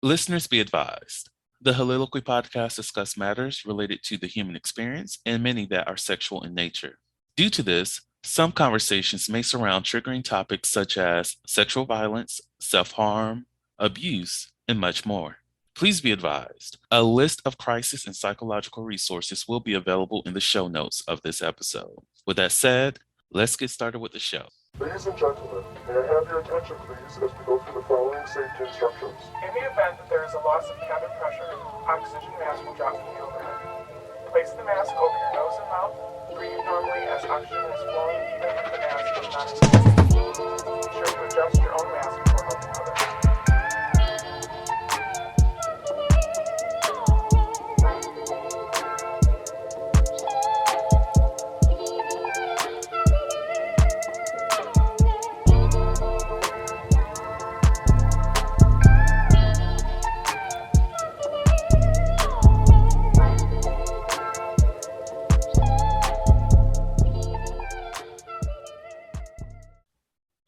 Listeners be advised. The Soliloquy podcast discuss matters related to the human experience and many that are sexual in nature. Due to this, some conversations may surround triggering topics such as sexual violence, self-harm, abuse, and much more. Please be advised, a list of crisis and psychological resources will be available in the show notes of this episode. With that said, let's get started with the show. Ladies and gentlemen, may I have your attention please as we go through the following safety instructions. In the event that there is a loss of cabin pressure, oxygen mask will drop from the overhead. Place the mask over your nose and mouth. Breathe normally as oxygen is flowing even if the mask is not inflated. Be sure to adjust your own mask before helping others.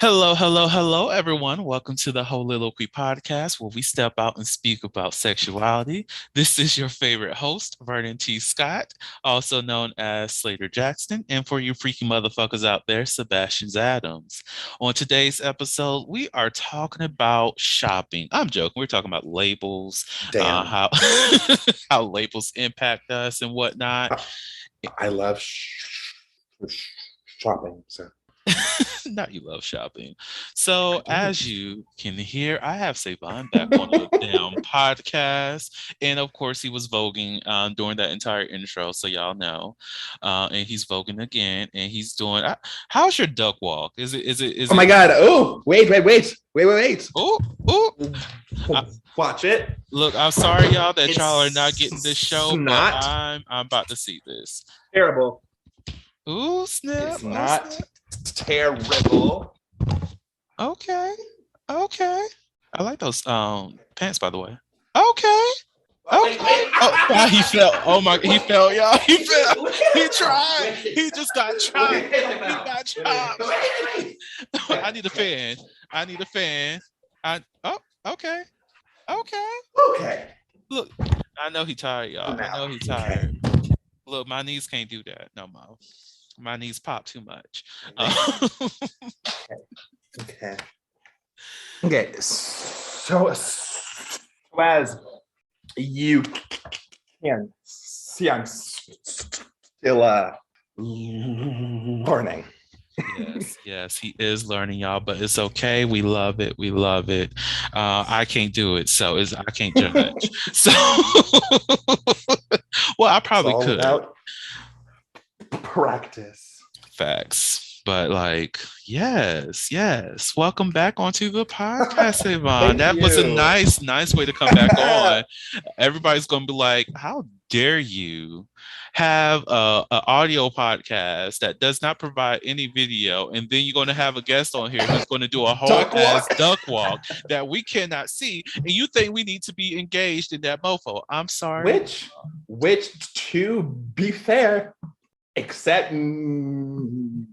Hello, everyone. Welcome to the Soliloquy podcast, where we step out and speak about sexuality. This is your favorite host, Vernon T. Scott, also known as Slaytor Jackson, and for you freaky motherfuckers out there, Sebastian Adams. On today's episode, we are talking about shopping. I'm joking. We're talking about labels, how how labels impact us and whatnot. I love shopping, so. Not you love shopping. So as you can hear, I have Savon back on the damn podcast. And of course he was voguing during that entire intro, so y'all know. And he's voguing again, and he's doing how's your duck walk? Is it Oh my god, oh wait. Oh, Watch it. Look, I'm sorry y'all that It's y'all are not getting this show, not. but I'm about to see this. Terrible. Ooh, snap. It's not terrible. Okay. I like those pants, by the way. Okay. Oh, he fell. Oh my, he fell, y'all. He fell. He tried. He just got chopped. He got chopped. I need a fan. Okay. Look, I know he tired, y'all. I know he tired. Look, my knees can't do that no more. My knees pop too much. Okay. So as you can see, I'm still learning. Yes, he is learning, y'all, but it's okay. We love it. I can't do it, so I can't judge. So, well, I probably could. Without practice. Facts. But like, yes. Welcome back onto the podcast, Yvonne. That was a nice way to come back on. Everybody's gonna be like, how dare you have a audio podcast that does not provide any video, and then you're going to have a guest on here who's going to do a whole duck walk that we cannot see, and you think we need to be engaged in that mofo. I'm sorry. Which to be fair, except me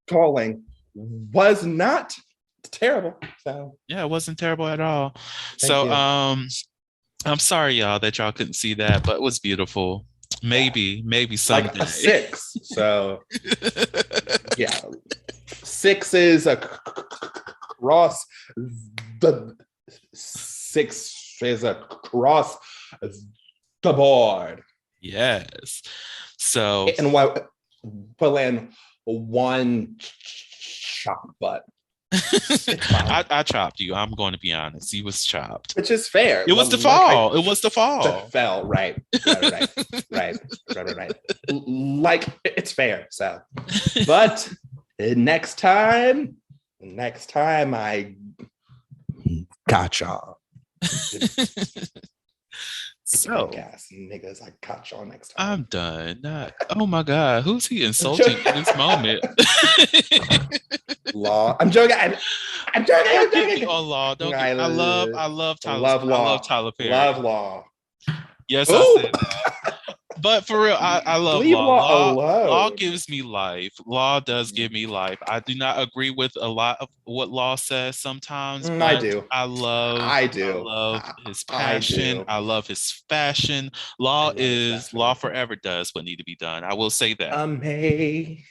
falling was not terrible. So yeah, it wasn't terrible at all. Thank you. I'm sorry, y'all, that y'all couldn't see that, but it was beautiful. Maybe someday. Like a 6. So yeah, 6 is across the 6 is across the board. Yes. So and what will in one chop butt. I chopped you. I'm going to be honest. He was chopped. Which is fair. It was the fall. It was the fall. The fell, right. Like, it's fair. So, but next time I gotcha. So, niggas, I got y'all next time. I'm done. Oh my God, who's he insulting in this moment? Law. I'm joking. I'm joking. On Law. Don't I love Tyler. Love Law. I love Tyler Perry. Love Law. Yes, I said that. But for real, I love Leave law. Law Law alone. gives me life. Law does give me life. I do not agree with a lot of what Law says sometimes, I but do. I I do. love his I passion. do. I love his fashion. I Law love his is Law fashion. forever does what need to be done. I will say that. Amazing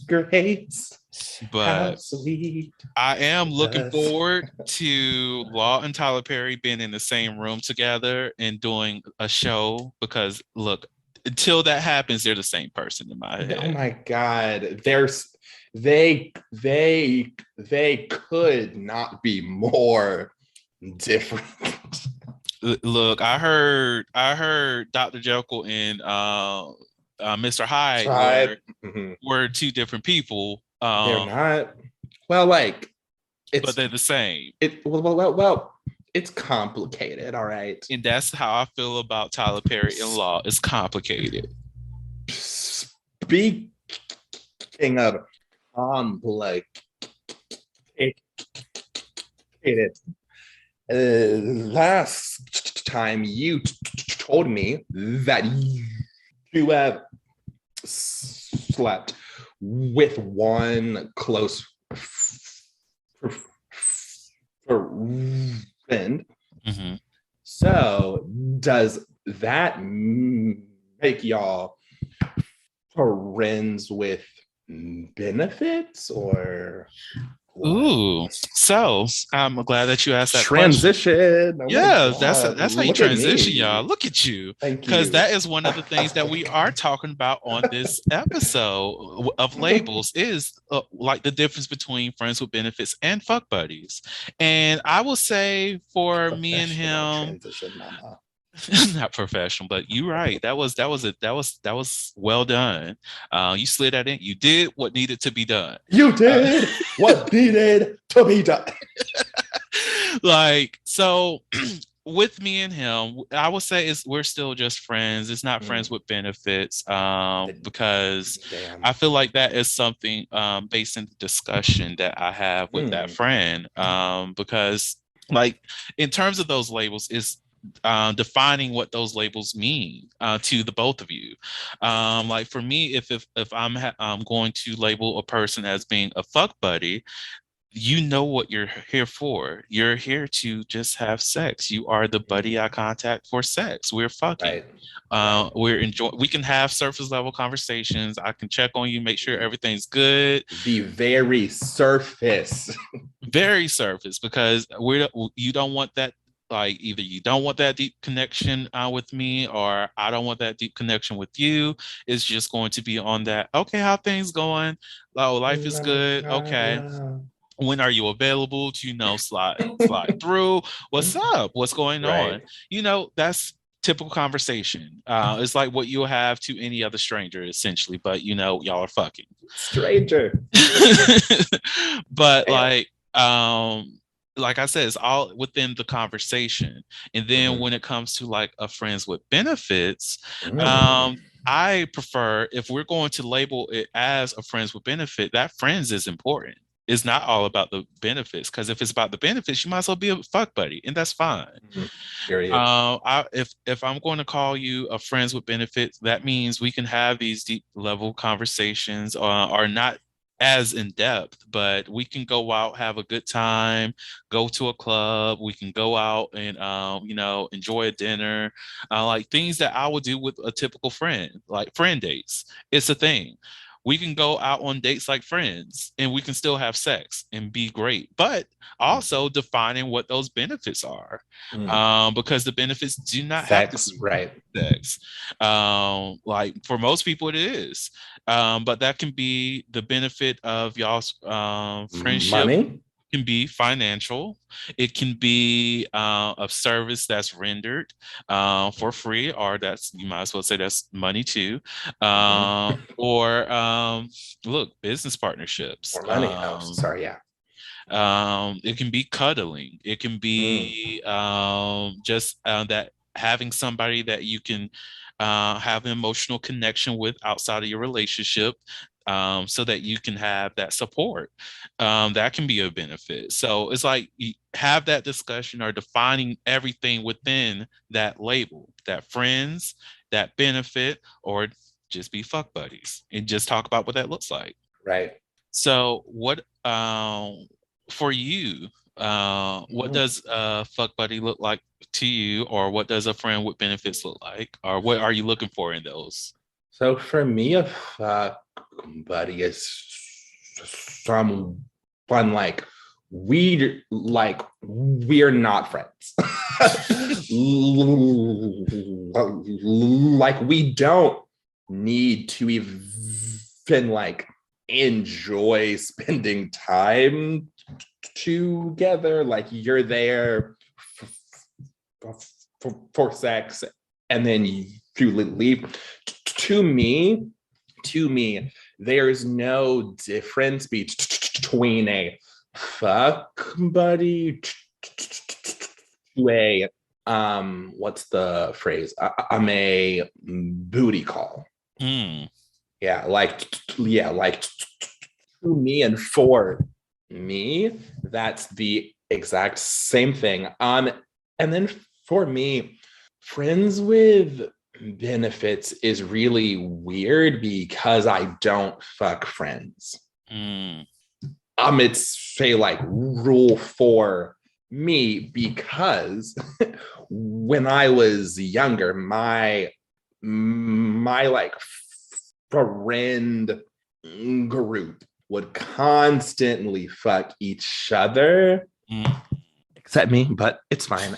grace. How But sweet. I am looking Us. forward to Law and Tyler Perry being in the same room together and doing a show because look, until that happens, they're the same person in my Oh head. my God. They could not be more different. Look, I heard Dr. Jekyll and Mr. Hyde Tribe. Mhm. were two different people, They're not. Well, like but it's they're the same. it's complicated, all right. And that's how I feel about Tyler Perry in Law. It's complicated. Speaking of complicated, last time you told me that you have slept with one close friend. Mm-hmm. So does that make y'all friends with benefits or what? Ooh, so I'm glad that you asked that question. Transition. Oh my Yeah, God. that's how you Look at transition, y'all. me. Look at you, Thank because you. that is one of the things that we are talking about on this episode of labels is like the difference between friends with benefits and fuck buddies. And I will say for me and Professional him, transition, mama. not professional, but you're right. That was well done. You slid that in. You did what needed to be done. You Uh, did what needed to be done. like so with me and him, I would say is we're still just friends. It's not friends with benefits, because Damn. I feel like that is something based in the discussion that I have with that friend. Because like in terms of those labels, is defining what those labels mean to the both of you. Like for me, if I'm going to label a person as being a fuck buddy, you know what you're here for. You're here to just have sex. You are the buddy eye contact for sex. We're fucking. Right. We're enjoy. We can have surface level conversations. I can check on you, make sure everything's good. The very surface. Very surface because you don't want that. Like either you don't want that deep connection with me, or I don't want that deep connection with you. It's just going to be on that. Okay, how things going? Oh, life is good. Okay, when are you available to slide through, what's up, what's going on, Right. that's typical conversation. It's like what you'll have to any other stranger essentially, but y'all are fucking. Stranger. But Damn. like I said, it's all within the conversation. And then when it comes to like a friends with benefits, I prefer, if we're going to label it as a friends with benefit, that friends is important. It's not all about the benefits, because if it's about the benefits, you might as well be a fuck buddy, and that's fine. Period. If I'm going to call you a friends with benefits, that means we can have these deep level conversations, or not as in depth, but we can go out, have a good time, go to a club. We can go out and enjoy a dinner, like things that I would do with a typical friend, like friend dates. It's a thing. We can go out on dates like friends and we can still have sex and be great, but also defining what those benefits are, because the benefits do not have to Sex, be right. sex. Like for most people it is, but that can be the benefit of y'all's friendship. Money. Can be financial. It can be a service that's rendered for free, or that's, you might as well say that's money too. Or look, business partnerships. More money. Oh, sorry. Yeah. It can be cuddling. It can be just that having somebody that you can have an emotional connection with outside of your relationship, so that you can have that support. That can be a benefit. So it's like you have that discussion or defining everything within that label, that friends that benefit, or just be fuck buddies and just talk about what that looks like. Right. So what for you, what Mhm. does a fuck buddy look like to you, or what does a friend with benefits look like? Or what are you looking for in those? So for me, a fuck buddy is someone like we're not friends. Like we don't need to even like enjoy spending time together. Like you're there for sex and then you leave. To me, there's no difference between a fuck buddy to a what's the phrase? I'm a booty call. Mm. Like to me and for me, that's the exact same thing. And then for me, friends with benefits is really weird because I don't fuck friends. Mm. It's say like rule for me because when I was younger, my like friend group would constantly fuck each other, Mm. except me, but it's fine.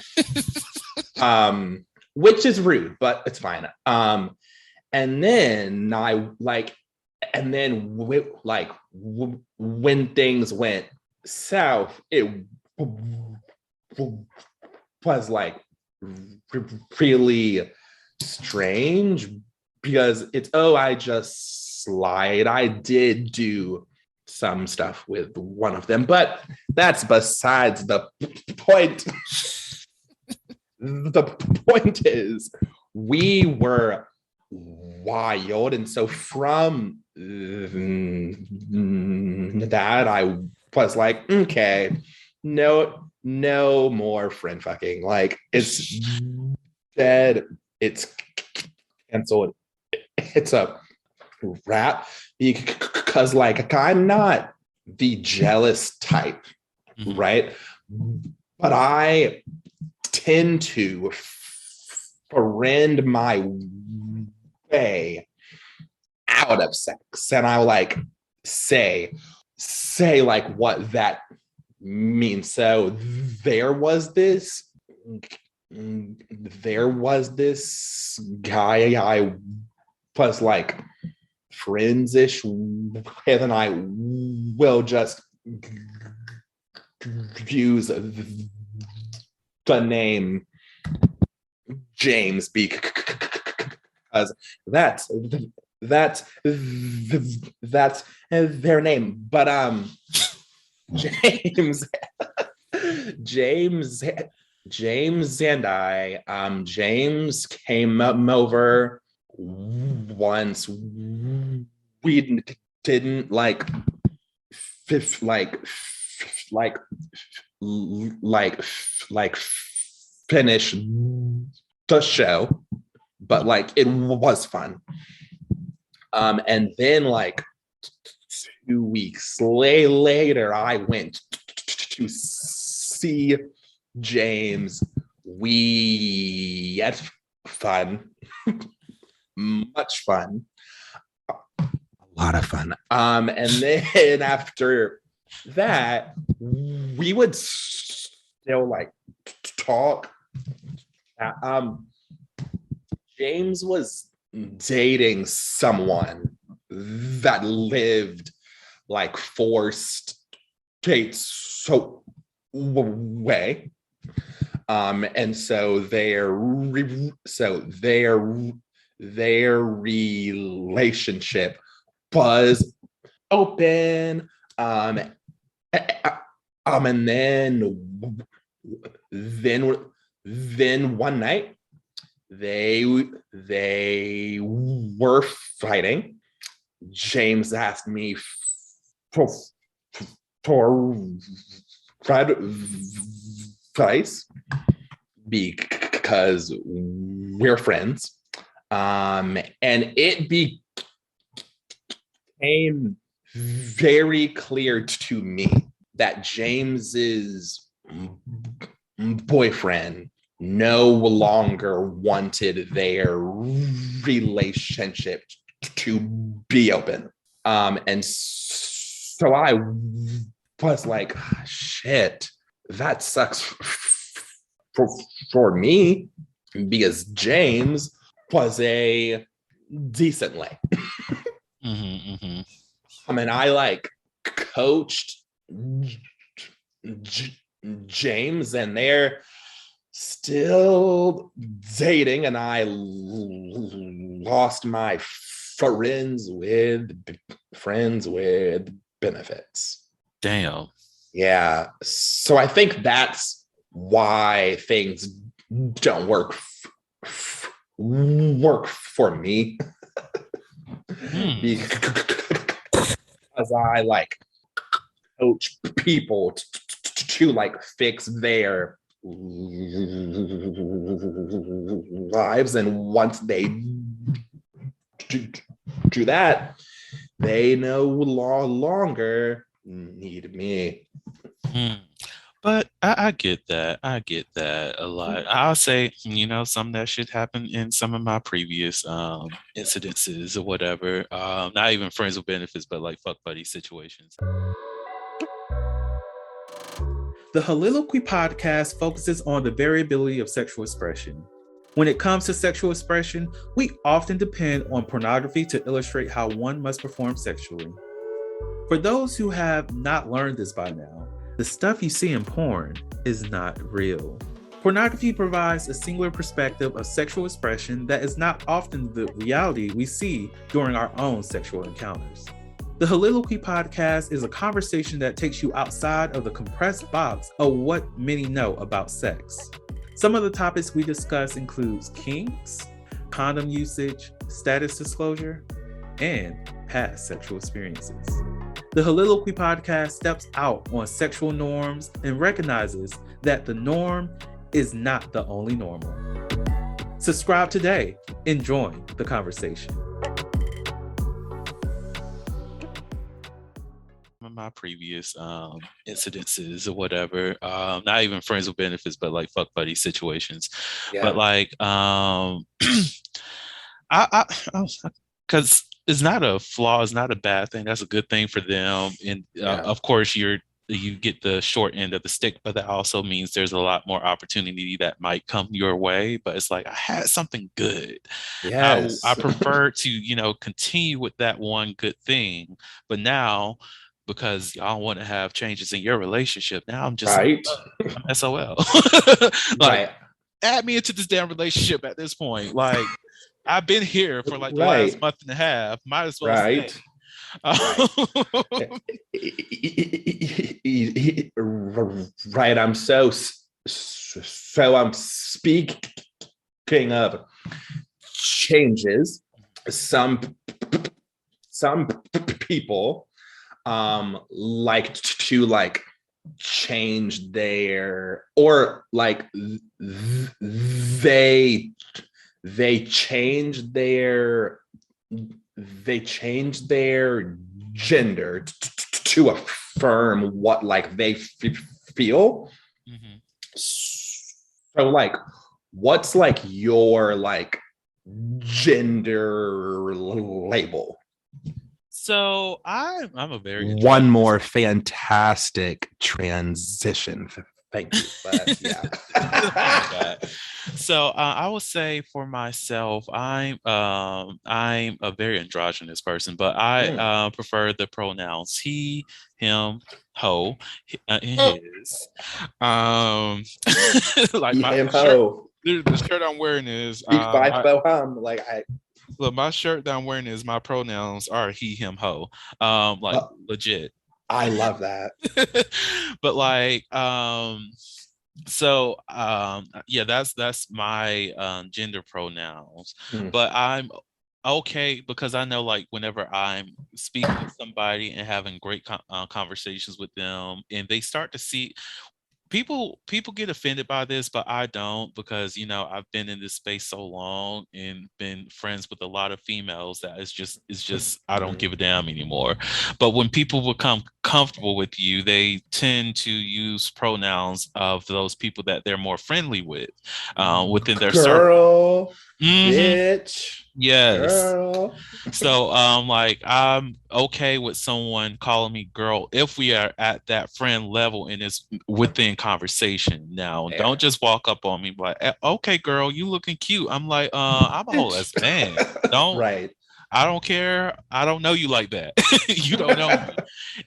Which is rude, but it's fine. And then I like, and then when things went south, it was like really strange because it's I just lied. I did do some stuff with one of them, but that's besides the point. The point is we were wild, and so from that I was like, okay, no more friend fucking. Like it's dead, it's canceled, it's a wrap, because like I'm not the jealous type, right? But I tend to friend my way out of sex, and I'll like say like what that means. So there was this guy I was like friends-ish with, and I will just use the name James because that's their name. But James James James and I James came over once. We didn't like finish the show, but like it was fun. And then like 2 weeks later, I went to see James. We had fun, much fun, a lot of fun. And then after that, we would still like talk. James was dating someone that lived like 4 states away. And so their relationship was open. And then one night they were fighting. James asked me for advice because we're friends. And it became very clear to me that James's boyfriend no longer wanted their relationship to be open. And so I was like, shit, that sucks for, for me, because James was a decent lay. I mean, I like coached James, and they're still dating, and I lost my friends with benefits. Damn. Yeah. So I think that's why things don't work for me. Because I like coach people to like fix their lives, and once they do that, they no longer need me. But I get that. I get that a lot. I'll say, some of that shit happened in some of my previous incidences or whatever. Not even friends with benefits, but like fuck buddy situations. The Holiloquy podcast focuses on the variability of sexual expression. When it comes to sexual expression, we often depend on pornography to illustrate how one must perform sexually. For those who have not learned this by now, the stuff you see in porn is not real. Pornography provides a singular perspective of sexual expression that is not often the reality we see during our own sexual encounters. The Holiloquy podcast is a conversation that takes you outside of the compressed box of what many know about sex. Some of the topics we discuss includes kinks, condom usage, status disclosure, and past sexual experiences. The Holiloquy podcast steps out on sexual norms and recognizes that the norm is not the only normal. Subscribe today and join the conversation. My previous incidences or whatever, not even friends with benefits, but like fuck buddy situations. Yeah. But like I because it's not a flaw, it's not a bad thing, that's a good thing for them. And of course you get the short end of the stick, but that also means there's a lot more opportunity that might come your way. But it's like, I had something good. Yes. I prefer to continue with that one good thing, but now, because y'all want to have changes in your relationship, now I'm just right. I'm SOL. Like, right. add me into this damn relationship at this point. Like, I've been here for like the last month and a half. Might as well stay. Right. I'm so I'm speaking of changes. Some people like to like change their, or like they change their gender to affirm what like they feel. Mm-hmm. So like, what's like your like gender label? So I'm a very one more fantastic transition. Thank you. But yeah. So I would say for myself, I'm a very androgynous person, but I prefer the pronouns he, him, ho, his. Like my shirt, the shirt I'm wearing is look, my shirt that I'm wearing is, my pronouns are he, him, ho. Legit. I love that. But like so yeah, that's my gender pronouns. But I'm okay, because I know like whenever I'm speaking with somebody and having great conversations with them, and they start to see, people get offended by this, but I don't, because I've been in this space so long and been friends with a lot of females that it's just I don't give a damn anymore. But when people become comfortable with you, they tend to use pronouns of those people that they're more friendly with within their circle. Girl, Hmm. bitch, Yes. girl. So, like, I'm okay with someone calling me girl if we are at that friend level and it's within conversation. Now, don't There. just walk up on me like, okay, girl, you looking cute. I'm like, I'm a whole Bitch. ass man. Don't Right. I don't care. I don't know you like that. You don't know me.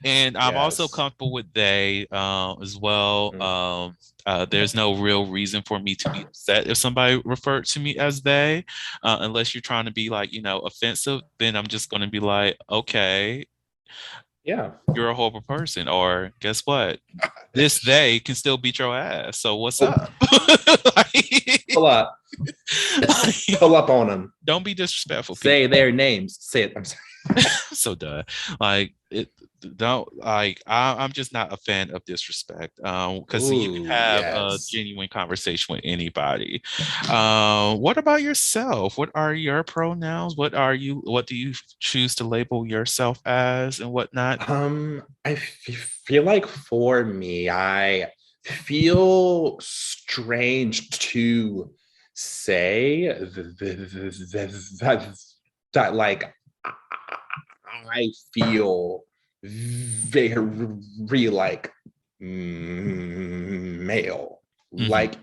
And I'm also Yes. comfortable with they as well. Mhm. There's no real reason for me to be upset if somebody referred to me as they, unless you're trying to be like, offensive. Then I'm just going to be like, okay, Yeah. you're a horrible person. Or guess what? This they can still beat your ass. So what's Oh, up? Like, pull up. Pull up on them. don't be disrespectful, people. Say their names. Say it. I'm sorry. So done. Like it don't like I'm just not a fan of disrespect. Because you can Ooh, have a yes. genuine conversation with anybody. What about yourself? What are your pronouns? What do you choose to label yourself as and whatnot? Feel like for me, I feel strange to say that like I feel very like male, Mhm. like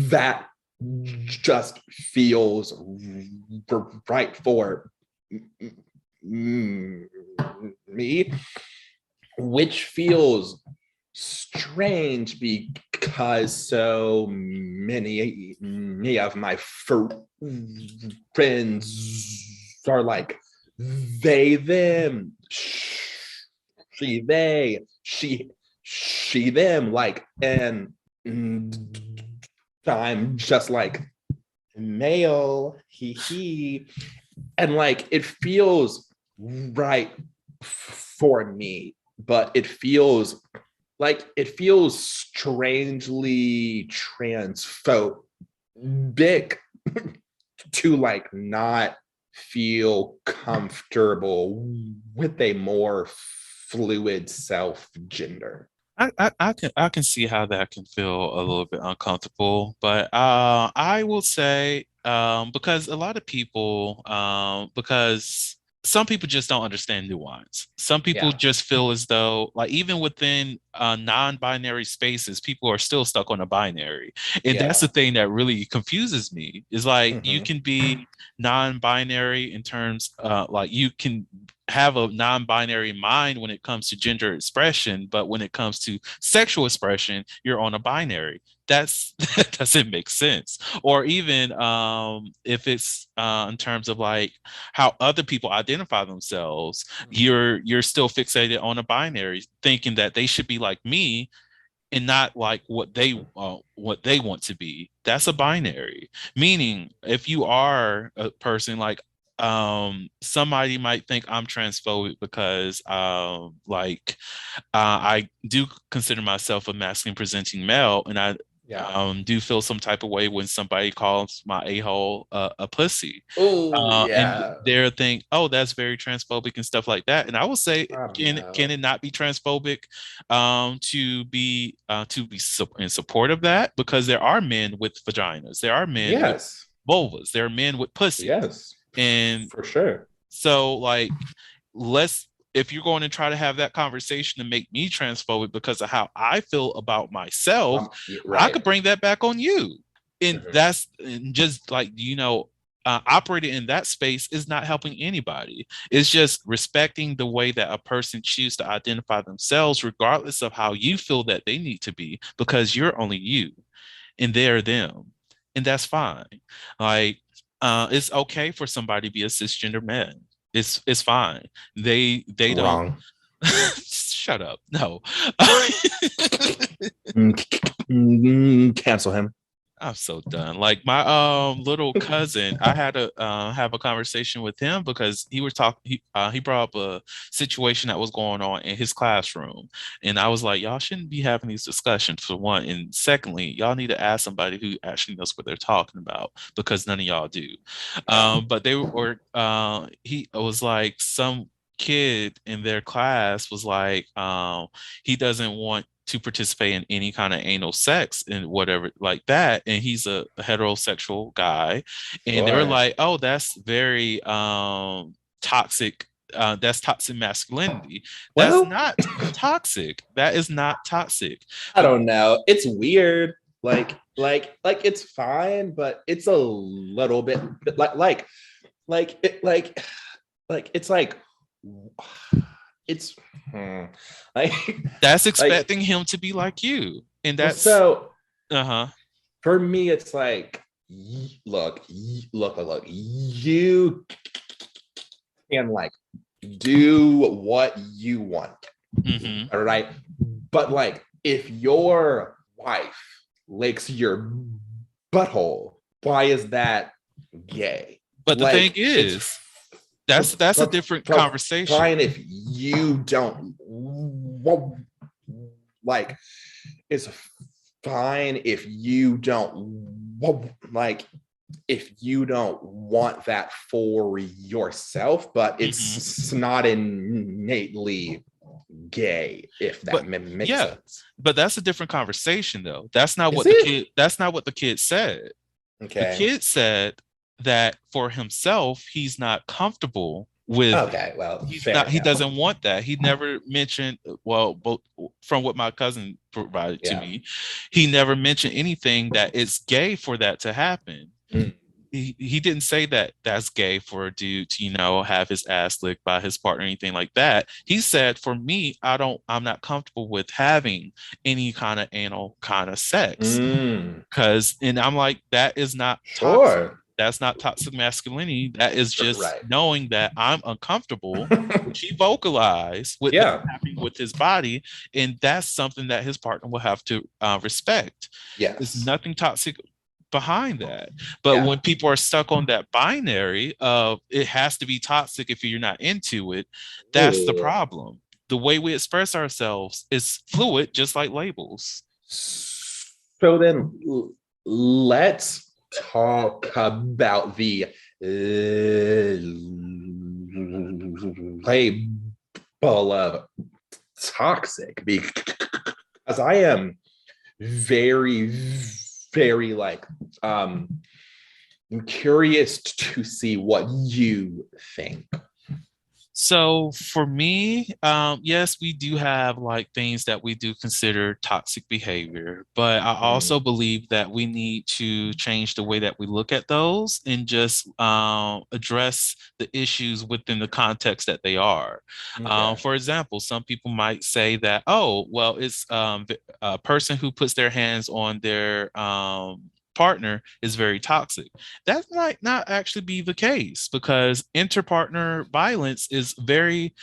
that just feels right for me, which feels strange because so many of my friends are like they, them, she, them, like, and I'm just like male, he, and like it feels right for me, but it feels strangely transphobic to like not feel comfortable with a more fluid self gender. I can see how that can feel a little bit uncomfortable, but I will say because a lot of people because some people just don't understand nuance. Some people Yeah. just feel as though like even within non-binary spaces, people are still stuck on a binary, and that's the Yeah. thing that really confuses me. Is like you Mm-hmm. can be non-binary in terms like you can have a non-binary mind when it comes to gender expression, but when it comes to sexual expression, you're on a binary. That doesn't make sense. Or even if it's in terms of like how other people identify themselves, you're still fixated on a binary, thinking that they should be like me and not like what they want to be. That's a binary. Meaning, if you are a person like somebody might think I'm transphobic because I do consider myself a masculine presenting male, and I Yeah. do feel some type of way when somebody calls my a-hole a pussy. Oh, And yeah. they're think, oh, that's very transphobic and stuff like that. And I will say, can No. it not be transphobic to be in support of that? Because there are men with vaginas, there are men with Yes. vulvas, there are men with pussies, Yes. and For sure. so like let's if you're going to try to have that conversation to make me transphobic because of how I feel about myself, I Right. could bring that back on you. And Mhm. that's and just like, operating in that space is not helping anybody. It's just respecting the way that a person chooses to identify themselves, regardless of how you feel that they need to be, because you're only you and they're them. And that's fine. Like, it's okay for somebody to be a cisgender man. It's fine. They don't Wrong. shut up. No. Cancel him. I'm so done. Like my little cousin, I had to have a conversation with him because he brought up a situation that was going on in his classroom. And I was like, y'all shouldn't be having these discussions for one. And secondly, y'all need to ask somebody who actually knows what they're talking about because none of y'all do. But they were he was like some kid in their class was like he doesn't want to participate in any kind of anal sex and whatever like that, and he's a heterosexual guy, and they were Sure. like, oh, that's very toxic, that's toxic masculinity. That's Well, not toxic. That is not toxic. I The don't know. It's weird. Like it's fine, but it's a little bit like it like it's like it's like that's like expecting him to be like you, and well, that's so uh-huh. for me it's like look you can like do what you want, Mm-hmm. all right, but like if your wife licks your butthole, why is that gay? But the thing Like it's is, that's a different fine conversation. if you don't like, it's fine if you don't like, if you don't want that for yourself, but Hmm. it's not innately gay, if that But makes yeah, sense. but that's a different conversation though. Is it? That's not what the kid said. The Okay. kid said that for himself, he's not comfortable with, Okay, well, he fair. Yeah. doesn't want that. He never mentioned, well, both from what my cousin provided to Yeah. me, he never mentioned anything that it's gay for that to happen. Mm. He didn't say that that's gay for a dude to, have his ass licked by his partner or anything like that. He said, for me, I'm not comfortable with having any kind of anal kind of sex. Mm. And I'm like, that is not toxic. Sure. That's not toxic masculinity. That is just Right. knowing that I'm uncomfortable, which he vocalized with him Yeah. happening with his body. And that's something that his partner will have to respect. There's Yes. nothing toxic behind that. But Yeah. when people are stuck on that binary of it has to be toxic if you're not into it, that's the Ooh. problem. The way we express ourselves is fluid, just like labels. So then let's talk about the label of toxic, because I am very, very like I'm curious to see what you think. So for me, yes, we do have like things that we do consider toxic behavior, but I Mm, also believe that we need to change the way that we look at those and just address the issues within the context that they are. okay. For example, some people might say that, oh, well, it's a person who puts their hands on their partner is very toxic. That might not actually be the case because interpartner violence is very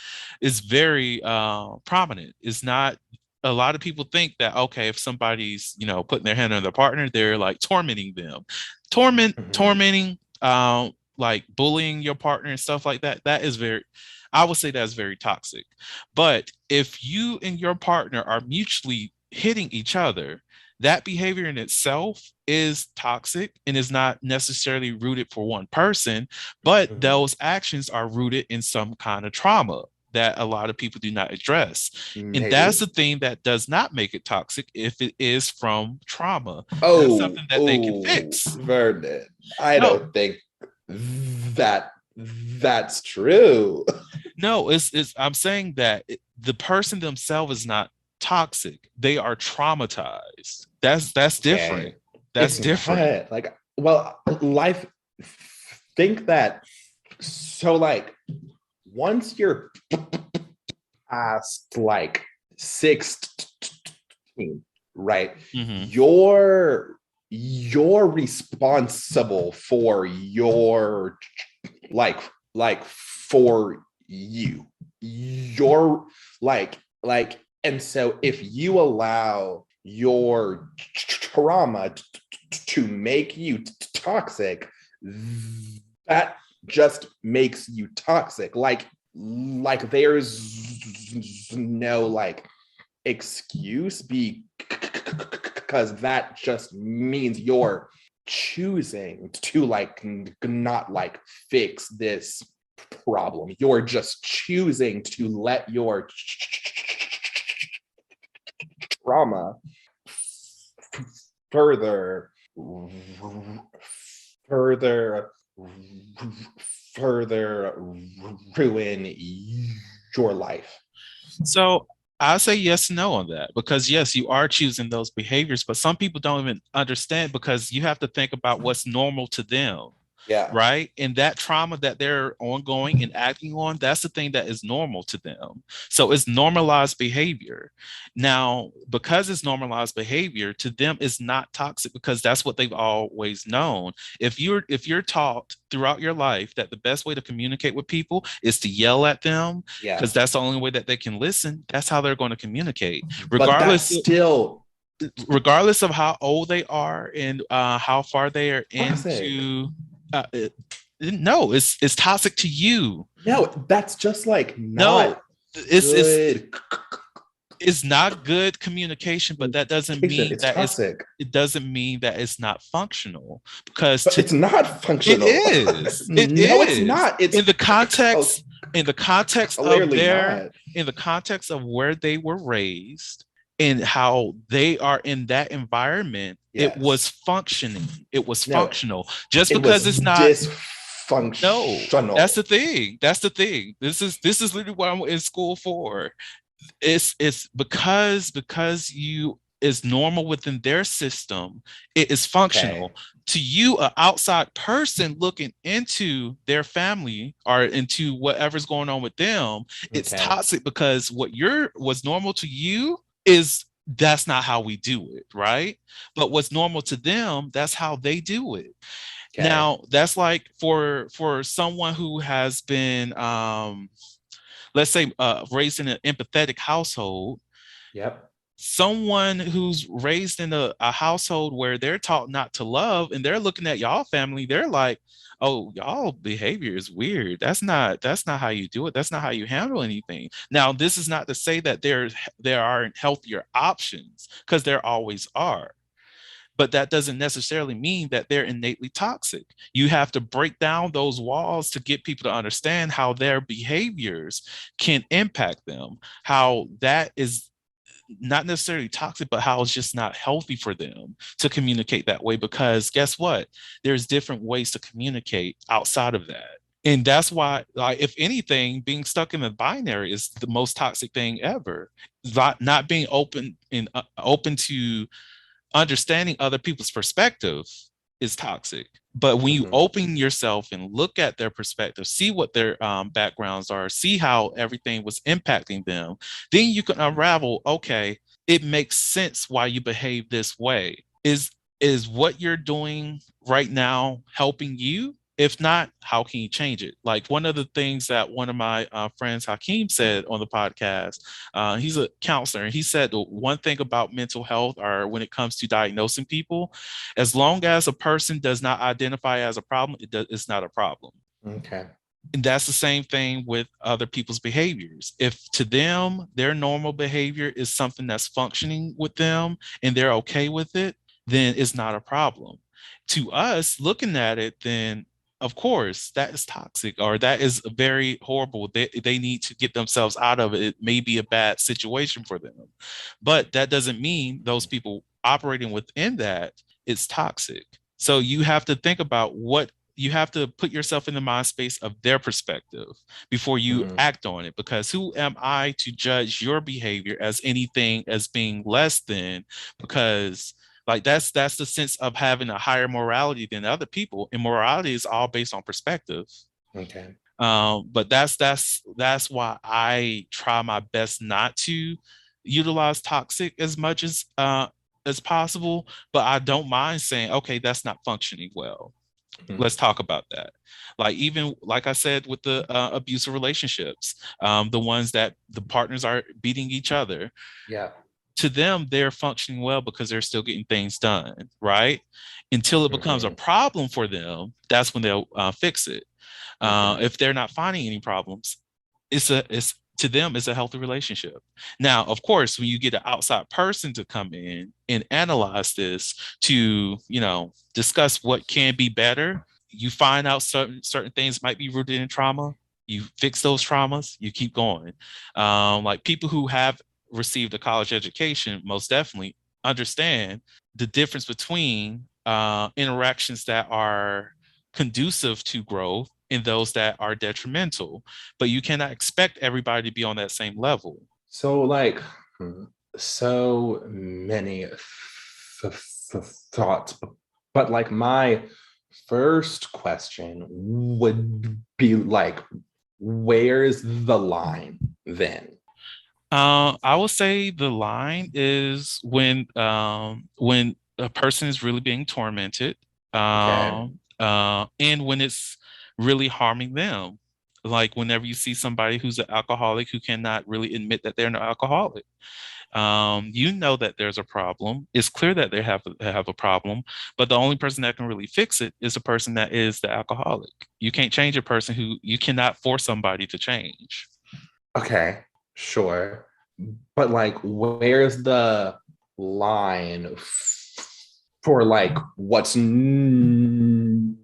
prominent. It's not, a lot of people think that, okay, if somebody's putting their hand on their partner, they're like tormenting them, Mhm. tormenting, like bullying your partner and stuff like that. That is very, I would say that's very toxic. But if you and your partner are mutually hitting each other, that behavior in itself is toxic and is not necessarily rooted for one person, but Mhm. those actions are rooted in some kind of trauma that a lot of people do not address. And that's Maybe. the thing that does not make it toxic if it is from trauma. That's Oh, something that they can oh, fix. Vernon. I No, don't think that that's true. no, it's I'm saying that the person themselves is not toxic. They are traumatized. That's different. Okay. That's It's different. not like, well, life, think that, so like once you're past like 16, right? Hmm. You're responsible for your like for you. You're like, and so if you allow your trauma to make you toxic, that just makes you toxic. Like there's no like excuse because that just means you're choosing to like not like fix this problem. You're just choosing to let your trauma further ruin your life. So I'll say yes and no on that, because yes, you are choosing those behaviors, but some people don't even understand, because you have to think about what's normal to them. Yeah. Right. And that trauma that they're ongoing and acting on, that's the thing that is normal to them. So it's normalized behavior. Now, because it's normalized behavior, to them is not toxic, because that's what they've always known. If you're taught throughout your life that the best way to communicate with people is to yell at them, because that's the only way that they can listen, that's how they're going to communicate. Regardless of how old they are and how far they are into no, it's toxic to you. No, that's just like not it's not good communication, but that doesn't mean it's that toxic. It doesn't mean that it's not functional, because it's not functional. It is. It's not. It's in the context of where they were raised and how they are in that environment. Yes. It was functioning. It was functional. Just because it's not dysfunctional. No, that's the thing. This is literally what I'm in school for. It's because you is normal within their system. It is functional. Okay. To you, an outside person looking into their family or into whatever's going on with them, it's toxic, because what's normal to you is that's not how we do it, right? But what's normal to them, that's how they do it. Okay. Now, that's like for someone who has been, let's say, raised in an empathetic household. Yep. Someone who's raised in a household where they're taught not to love, and they're looking at y'all family, they're like, oh, y'all behavior is weird. That's not how you do it. That's not how you handle anything. Now, this is not to say that there aren't healthier options, because there always are. But that doesn't necessarily mean that they're innately toxic. You have to break down those walls to get people to understand how their behaviors can impact them, how that is not necessarily toxic, but how it's just not healthy for them to communicate that way. Because guess what? There's different ways to communicate outside of that. And that's why, like, if anything, being stuck in the binary is the most toxic thing ever. Not being open to understanding other people's perspective is toxic. But when you open yourself and look at their perspective, see what their backgrounds are, see how everything was impacting them, then you can unravel, okay, it makes sense why you behave this way. Is what you're doing right now helping you? If not, how can you change it? Like one of the things that one of my friends, Hakeem, said on the podcast, he's a counselor, and he said the one thing about mental health, or when it comes to diagnosing people, as long as a person does not identify as a problem, it's not a problem. Okay. And that's the same thing with other people's behaviors. If to them, their normal behavior is something that's functioning with them and they're okay with it, then it's not a problem. To us, looking at it, then of course, that is toxic, or that is very horrible. They need to get themselves out of it. It may be a bad situation for them. But that doesn't mean those people operating within that is toxic. So you have to think about you have to put yourself in the mind space of their perspective before you act on it. Because who am I to judge your behavior as anything as being less than? Because like that's the sense of having a higher morality than other people, and morality is all based on perspective. Okay. But that's why I try my best not to utilize toxic as much as possible. But I don't mind saying, okay, that's not functioning well. Let's talk about that. Like even like I said with the abusive relationships, the ones that the partners are beating each other. Yeah. to them, they're functioning well because they're still getting things done, right? Until it becomes a problem for them, that's when they'll fix it. If they're not finding any problems, it's to them it's a healthy relationship. Now, of course, when you get an outside person to come in and analyze this to, discuss what can be better, you find out certain things might be rooted in trauma. You fix those traumas, you keep going. Like people who have received a college education most definitely understand the difference between interactions that are conducive to growth and those that are detrimental. But you cannot expect everybody to be on that same level. So, like, so many thoughts, but like, my first question would be like, where's the line then? I would say the line is when a person is really being tormented, Okay. and when it's really harming them. Like whenever you see somebody who's an alcoholic who cannot really admit that they're an alcoholic, you know that there's a problem. It's clear that they have a problem, but the only person that can really fix it is the person that is the alcoholic. You can't change a person you cannot force somebody to change. Okay, sure. But like, where's the line for like what's normal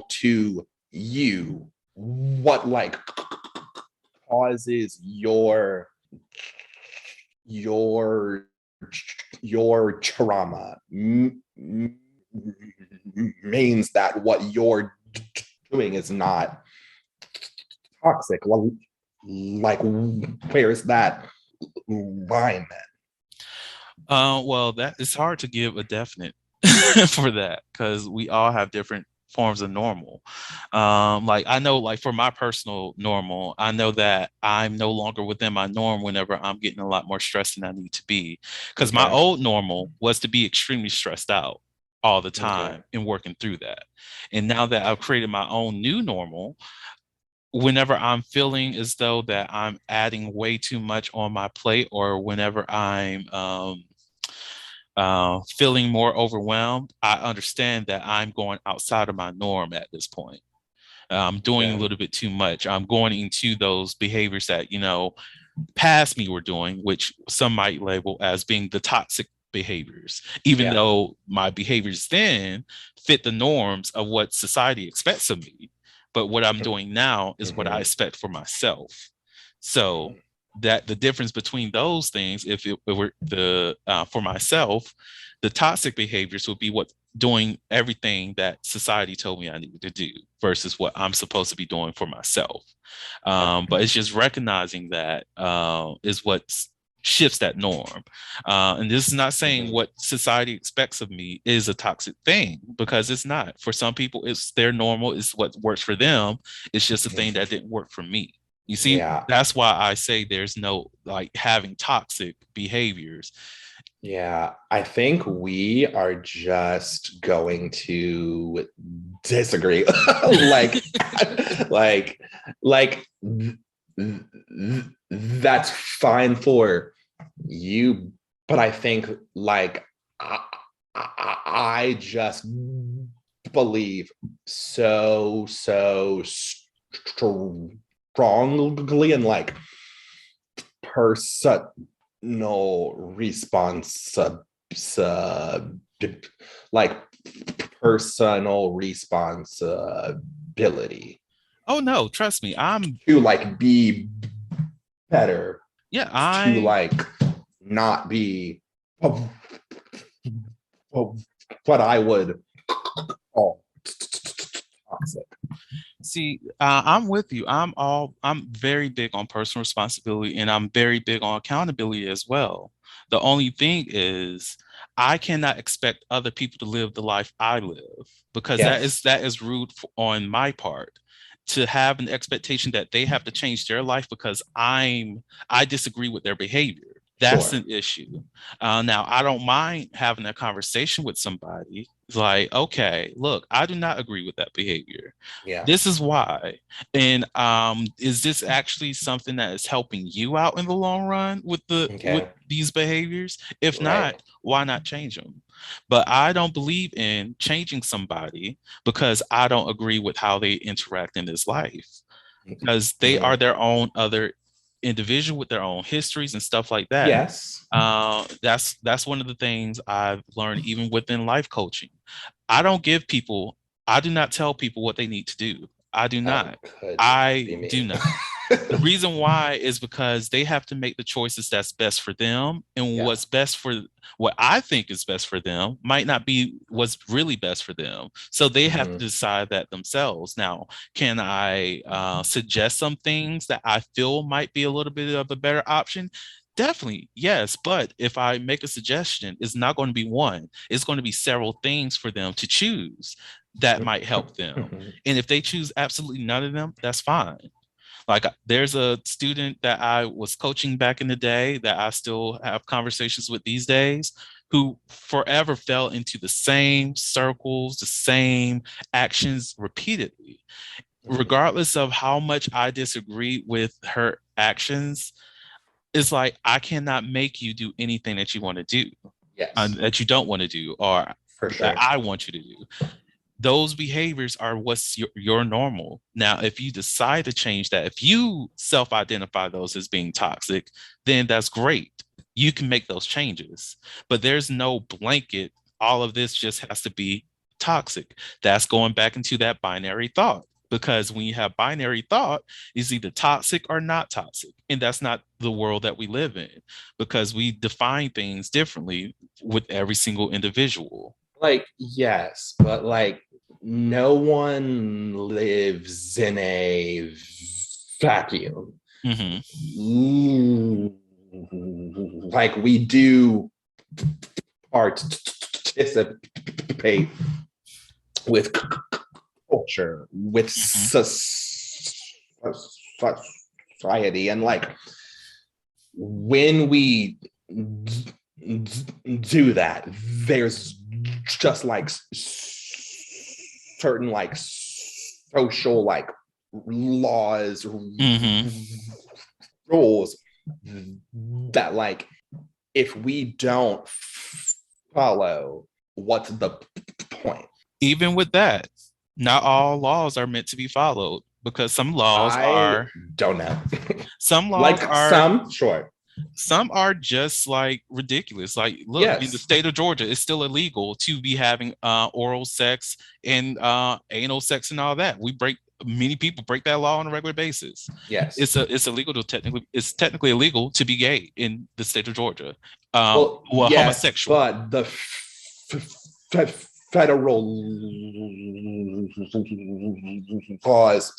to you? What like causes your trauma means that what you're doing is not toxic. Well, like, where's that line then? Well, that it's hard to give a definite for that because we all have different forms of normal. Like I know, like for my personal normal, I know that I'm no longer within my norm whenever I'm getting a lot more stressed than I need to be. Because my Okay. old normal was to be extremely stressed out all the time Okay. and working through that. And now that I've created my own new normal, whenever I'm feeling as though that I'm adding way too much on my plate, or whenever I'm feeling more overwhelmed, I understand that I'm going outside of my norm at this point. I'm doing a Okay. little bit too much. I'm going into those behaviors that, past me were doing, which some might label as being the toxic behaviors, even Yeah. though my behaviors then fit the norms of what society expects of me. But what I'm doing now is what I expect for myself. So that the difference between those things, if it were the for myself, the toxic behaviors would be what doing everything that society told me I needed to do versus what I'm supposed to be doing for myself. But it's just recognizing that is what shifts that norm. And this is not saying what society expects of me is a toxic thing, because it's not. For some people, it's their normal, it's what works for them. It's just a thing that didn't work for me. You see, Yeah. that's why I say there's no like having toxic behaviors. Yeah, I think we are just going to disagree. like, like, like, that's fine for you, but I think like I just believe so strongly in like personal like personal responsibility. Oh no, trust me, I'm To like be better, yeah, to like not be what I would call toxic. see, I'm with you. I'm very big on personal responsibility, and I'm very big on accountability as well. The only thing is I cannot expect other people to live the life I live, because Yes. that is rude on my part to have an expectation that they have to change their life because I disagree with their behavior. That's Sure. an issue. Now, I don't mind having a conversation with somebody It's like, okay, look, I do not agree with that behavior. Yeah. This is why. And is this actually something that is helping you out in the long run with Okay. these behaviors? If Right. not, why not change them? But I don't believe in changing somebody because I don't agree with how they interact in this life, because they are Mhm. their own other individual with their own histories and stuff like that. Yes. That's one of the things I've learned even within life coaching. I don't give people, I do not tell people what they need to do. I do That not. could I be do me. not. The reason why is because they have to make the choices that's best for them, and Yeah. what's best for what I think is best for them might not be what's really best for them. So they have to Mhm. decide that themselves. Now, can I suggest some things that I feel might be a little bit of a better option? Definitely, yes. But if I make a suggestion, it's not going to be one. It's going to be several things for them to choose that might help them. Mhm. And if they choose absolutely none of them, that's fine. Like there's a student that I was coaching back in the day that I still have conversations with these days, who forever fell into the same circles, the same actions repeatedly. Mhm. Regardless of how much I disagree with her actions, it's like I cannot make you do anything that you want to do, Yes, that you don't want to do, or for that sure. I want you to do. Those behaviors are what's your normal. Now, if you decide to change that, if you self-identify those as being toxic, then that's great. You can make those changes. But there's no blanket, all of this just has to be toxic. That's going back into that binary thought. Because when you have binary thought, it's either toxic or not toxic. And that's not the world that we live in, because we define things differently with every single individual. Like, yes, but like, no one lives in a vacuum. Hmm. Like, we do participate with culture, with Hmm. society, and like, when we do that, there's just like certain like social like laws, Hmm. rules that like, if we don't follow, what's the point? Even with that, not all laws are meant to be followed, because I don't know. some laws Like, are some, sure. some are just like ridiculous. Like, look, in the Yes. state of Georgia, it's still illegal to be having oral sex and anal sex and all that. Many people break that law on a regular basis. Yes. It's illegal to technically it's technically illegal to be gay in the state of Georgia. Well, Well, yes, homosexual. but the federal laws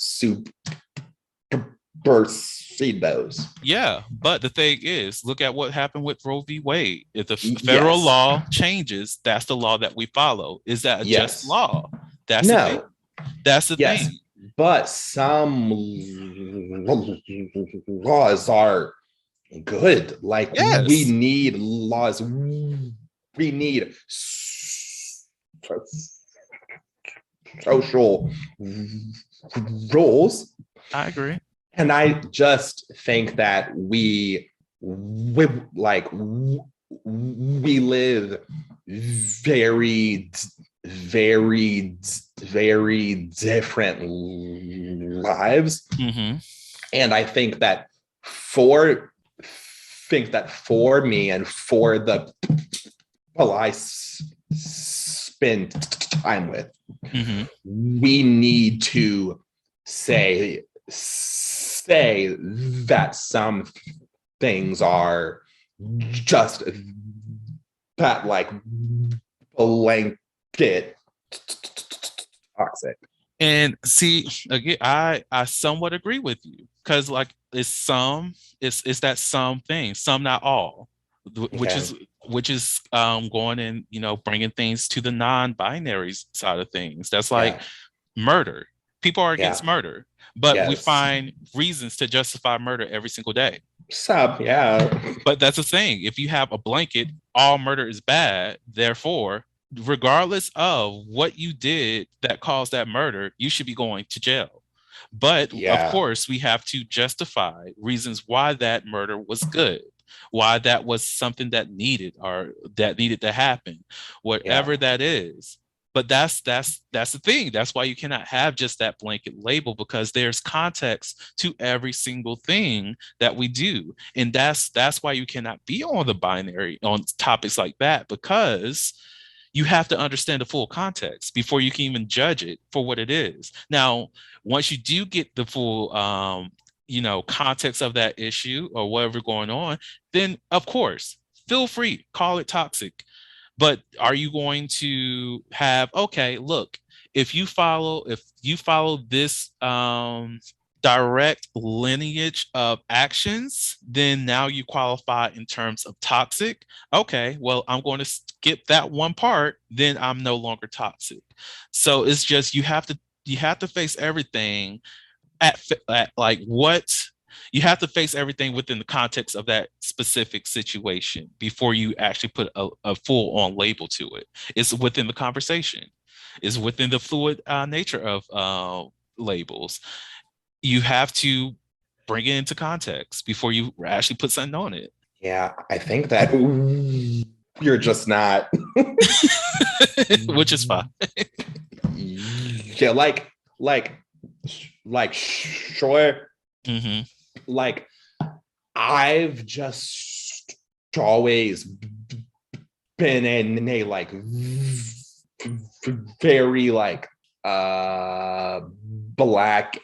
supersede those. Yeah, but the thing is, look at what happened with Roe v. Wade. If the federal Yes. law changes, that's the law that we follow. Is that a just Yes. law? That's the thing. No. That's the Yes. thing. But some laws are good. Like, we Yes. need laws. We need social rules. I agree. And I just think that we like we live very, very, very different lives. Hmm. And I for think that for me and for the people I spend time with, Hmm. we need to say that some things are just that like blanket toxic. And see, again, I somewhat agree with you, because like it's that some thing, some not all, which Okay. is going and bringing things to the non-binary side of things. That's like Yeah. murder. People are Yeah. against murder, but we Yes. find reasons to justify murder every single day. Yeah. But that's the thing. If you have a blanket, all murder is bad, therefore regardless of what you did that caused that murder, you should be going to jail. But of Yeah. course, we have to justify reasons why that murder was good, why that was something that needed to happen, whatever that is. But that's the thing. That's why you cannot have just that blanket label, because there's context to every single thing that we do. And that's why you cannot be on the binary on topics like that, because you have to understand the full context before you can even judge it for what it is. Now, once you do get the full context of that issue or whatever going on, then of course, feel free, call it toxic. But are you going to have, okay, look, if you follow this direct lineage of actions, then now you qualify in terms of toxic. Okay, well, I'm going to skip that one part, then I'm no longer toxic. So it's just you have to face everything at like what you have to face everything within the context of that specific situation before you actually put a full on label to it. It's within the conversation. It's within the fluid nature of labels. You have to bring it into context before you actually put something on it. Yeah, I think that you're just not. Which is fine. Yeah, like sure. Mm-hmm. Like I've just always been in a like very like black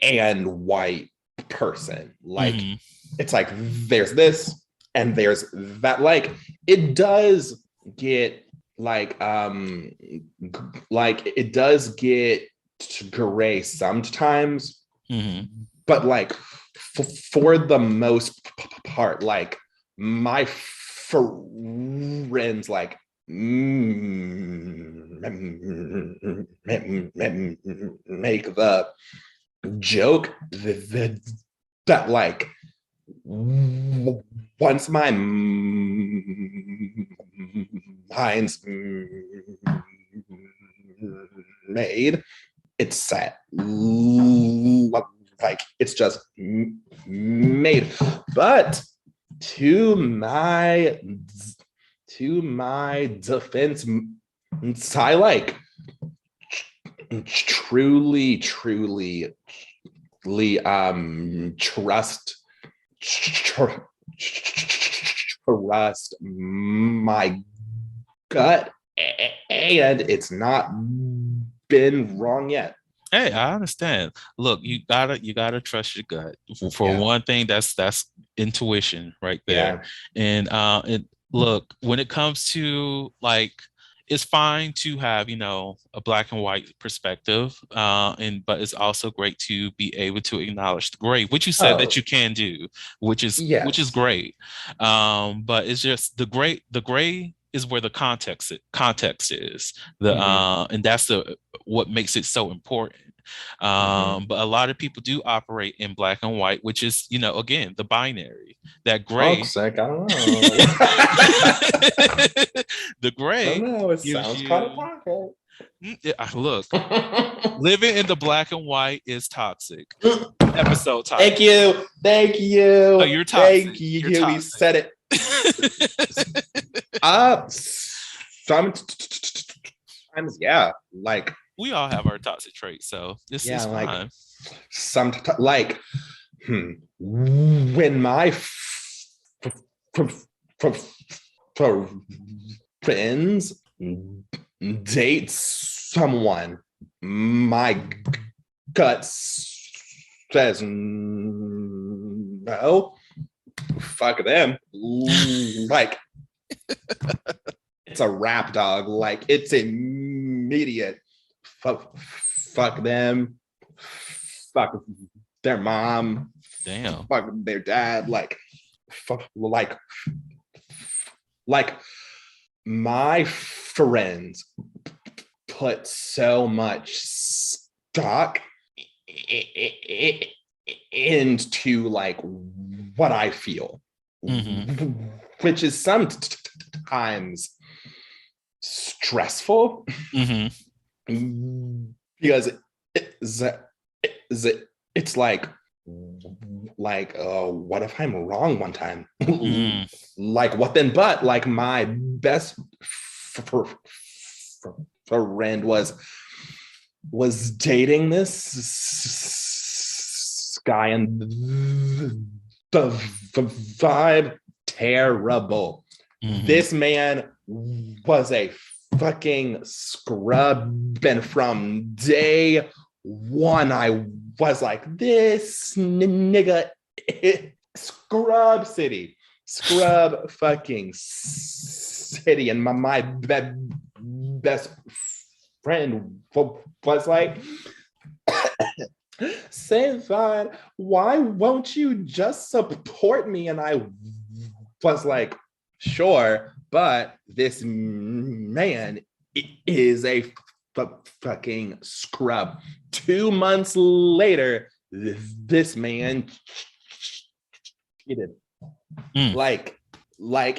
and white person. Like it's like there's this and there's that. Like it does get like it does get gray sometimes, but like for the most part, like my friends like make the joke that like once my mind's made, it's set. Like it's just made. But to my defense, I like truly trust my gut, and it's not been wrong yet. Hey, I understand. Look, you gotta trust your gut. For one thing, that's intuition right there. And look, when it comes to like, it's fine to have a black and white perspective, but it's also great to be able to acknowledge the gray, which you said that you can do, which is great. But it's just the gray is where the context is and that's what makes it so important. But a lot of people do operate in black and white, which is again the binary. That gray, I don't know. the gray. I don't know. It sounds kind of pocket. Look, living in the black and white is toxic. Episode title. Thank you. Oh, you're toxic. Thank you. You're toxic. We said it. Sometimes, yeah, like we all have our toxic traits, so this is fine. Sometimes, like, when my friends date someone, my gut says no. Fuck them. Like it's a rap, dog. Like it's immediate. Fuck them. Fuck their mom. Damn. Fuck their dad. Like my friends put so much stock into like what I feel, which is sometimes stressful Mm-hmm. because it's like what if I'm wrong one time? Mm. Like what then? But like my best friend was dating this guy, and the vibe terrible. Mm-hmm. This man was a fucking scrub, and from day one I was like, this nigga, scrub city, scrub fucking city. And my best friend was like, Savon, why won't you just support me? And I was like, sure, but this man is a fucking scrub. 2 months later, this man cheated. Like,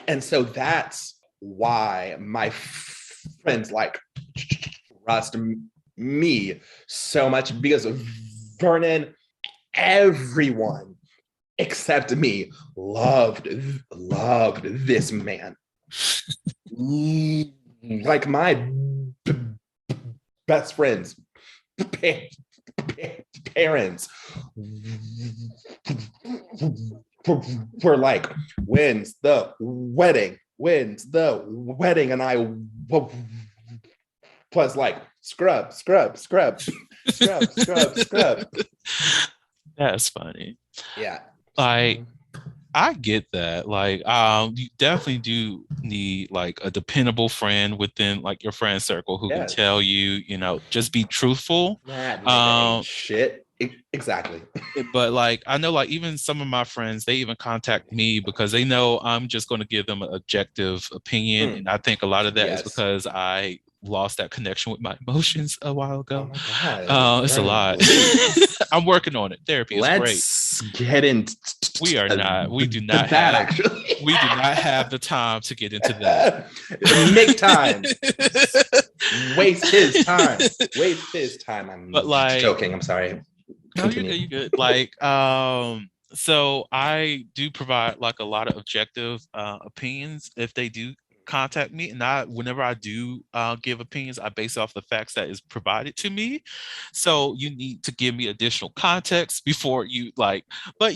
and so that's why my friends like trust me so much, because of Vernon. Everyone except me loved this man. Like my best friends, parents were like, when's the wedding? And I was like, scrub. That's funny. Yeah. Like, I get that. Like, you definitely do need like a dependable friend within like your friend circle who can tell you, just be truthful. Shit. Exactly. But like, I know like even some of my friends, they even contact me because they know I'm just going to give them an objective opinion. And I think a lot of that is because I lost that connection with my emotions a while ago. Oh my God. It's a lot. I'm working on it. Therapy is great. Let's get into we do not that, actually. We do not have the time to get into that. Make time. Waste his time. I'm joking. I'm sorry. No, you're good. Like, so I do provide like a lot of objective opinions if they do contact me, and whenever I do give opinions, I base off the facts that is provided to me. So you need to give me additional context before you like. But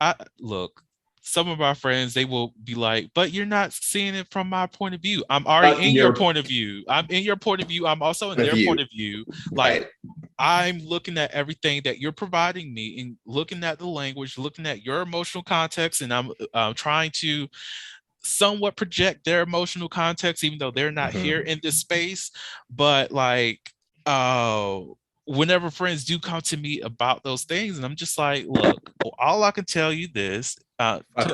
I look. Some of our friends, they will be like, but you're not seeing it from my point of view. I'm already in your point of view. I'm in your point of view. I'm also in their point of view. Like, I'm looking at everything that you're providing me and looking at the language, looking at your emotional context, and I'm trying to somewhat project their emotional context, even though they're not here in this space. But like, whenever friends do come to me about those things, and I'm just like, look, all I can tell you is I'm going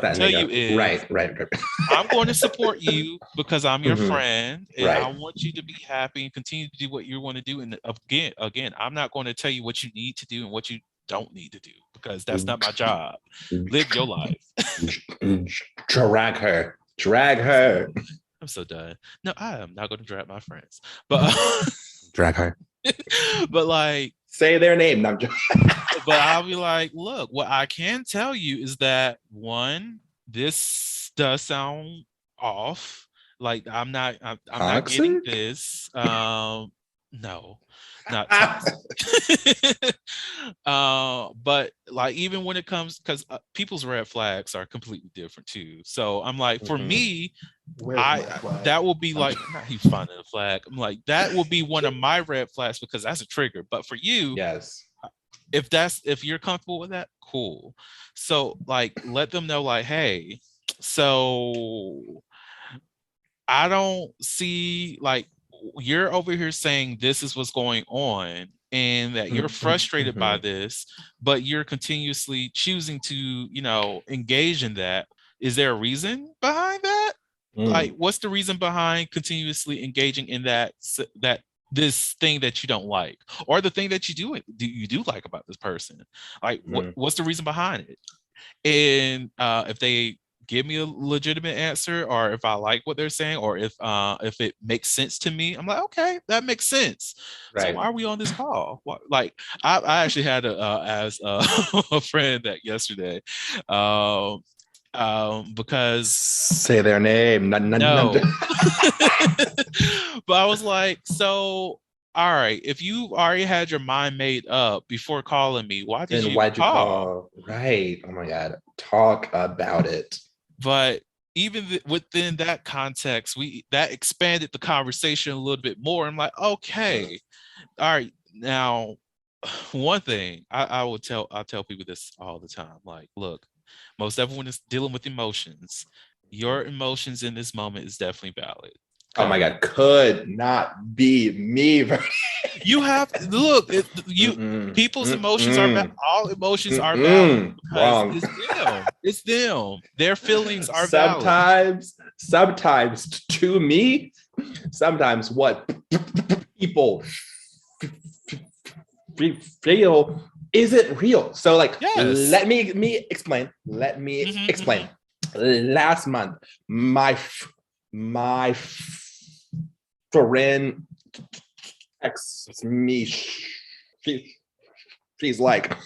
to support you because I'm your friend, and I want you to be happy and continue to do what you want to do. And again, I'm not going to tell you what you need to do and what you don't need to do, because that's not my job. Live your life. Drag her. I'm so done. No, I am not going to drag my friends, but drag her. But like, say their name. No, but I'll be like, look, what I can tell you is that one, this does sound off. Like, I'm not getting this. No, not toxic. But like, even when it comes, because people's red flags are completely different too. So I'm like, for me, that will be like, not he's finding a flag. I'm like, that will be one of my red flags because that's a trigger. But for you, yes, if you're comfortable with that, cool. So like, let them know like, hey, so I don't see, like, you're over here saying this is what's going on and that you're frustrated by this, but you're continuously choosing to, engage in that. Is there a reason behind that? Like, what's the reason behind continuously engaging in this thing that you don't like, or the thing that you do like about this person? Like, what's the reason behind it? And if they give me a legitimate answer, or if I like what they're saying, or if it makes sense to me, I'm like, okay, that makes sense. So Right. why are we on this call? Like I actually had as a friend that yesterday, because Say their name. no, but I was like, so all right, if you already had your mind made up before calling me, why did Then you why'd you call? call? Right. Oh my God. Talk about it. But even within that context, we that expanded the conversation a little bit more. I'm like, okay, all right, now one thing I'll tell people this all the time. Like, look, most everyone is dealing with emotions. Your emotions in this moment is definitely valid. Oh my Okay. God. Could not be me. You have look, you Mm-mm, people's emotions are mm-mm, all emotions are valid mm-mm. because Wrong. it's them. It's them. Their feelings are valid. Sometimes to me, sometimes what people feel isn't real. So like, Yes. let me explain. Let me Hmm. explain. Last month, my friend texts me. She's like,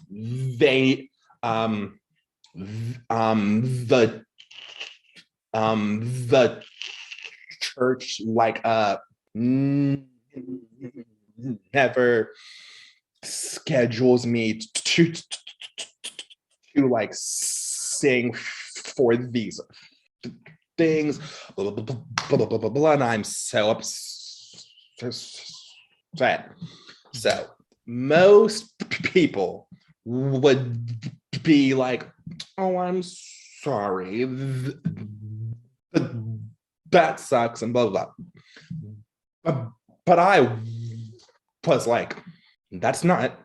they the the church like never schedules me to like sing for these things, blah, blah, blah, blah, blah, blah, blah, and I'm so upset. So most people would be like, oh, I'm sorry, that sucks, and blah blah blah. But I was like, that's not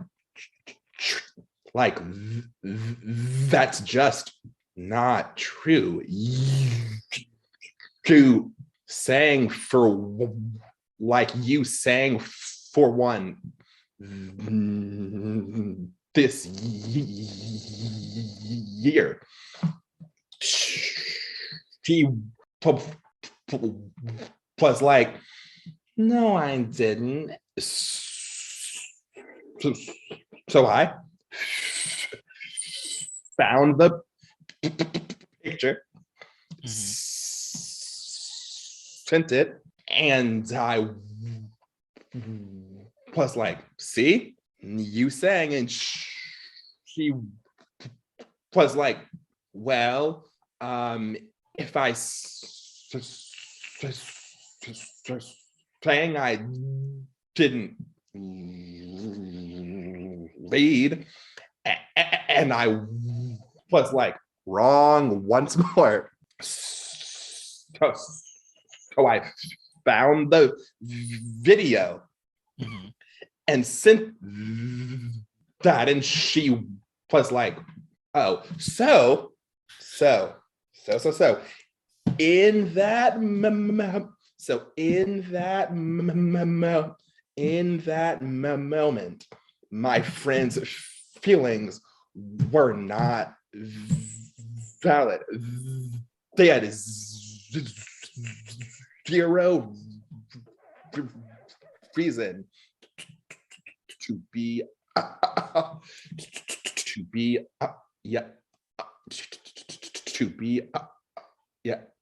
like that's just not true. You sang for like you sang for one this year. She was like, no, I didn't. So I found the picture, sent it, and I was like, see, you sang, and she was like, well, if I sang, I didn't lead, and I was like, wrong once more. So I found the video and sent that, and she was like, oh, so in that moment, my friend's feelings were not valid. They had zero reason to be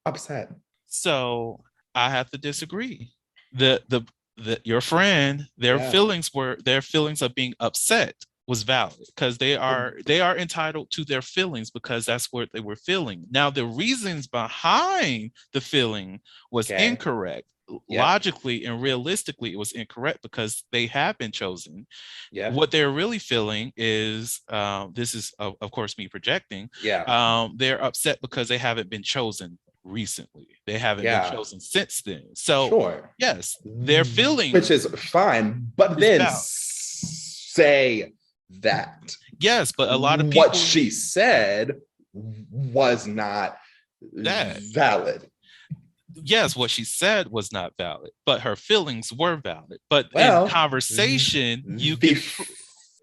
upset. So I have to disagree. The your friend, their feelings of being upset was valid because they are entitled to their feelings because that's what they were feeling. Now the reasons behind the feeling was incorrect. Logically and realistically, it was incorrect because they have been chosen. What they're really feeling is this is of course me projecting. They're upset because they haven't been chosen recently. They haven't been chosen since then. So yes, their feeling, which is fine, but then valid. say that Yes, but a lot of people, what she said was not valid. Yes, what she said was not valid, but her feelings were valid. But in conversation, you can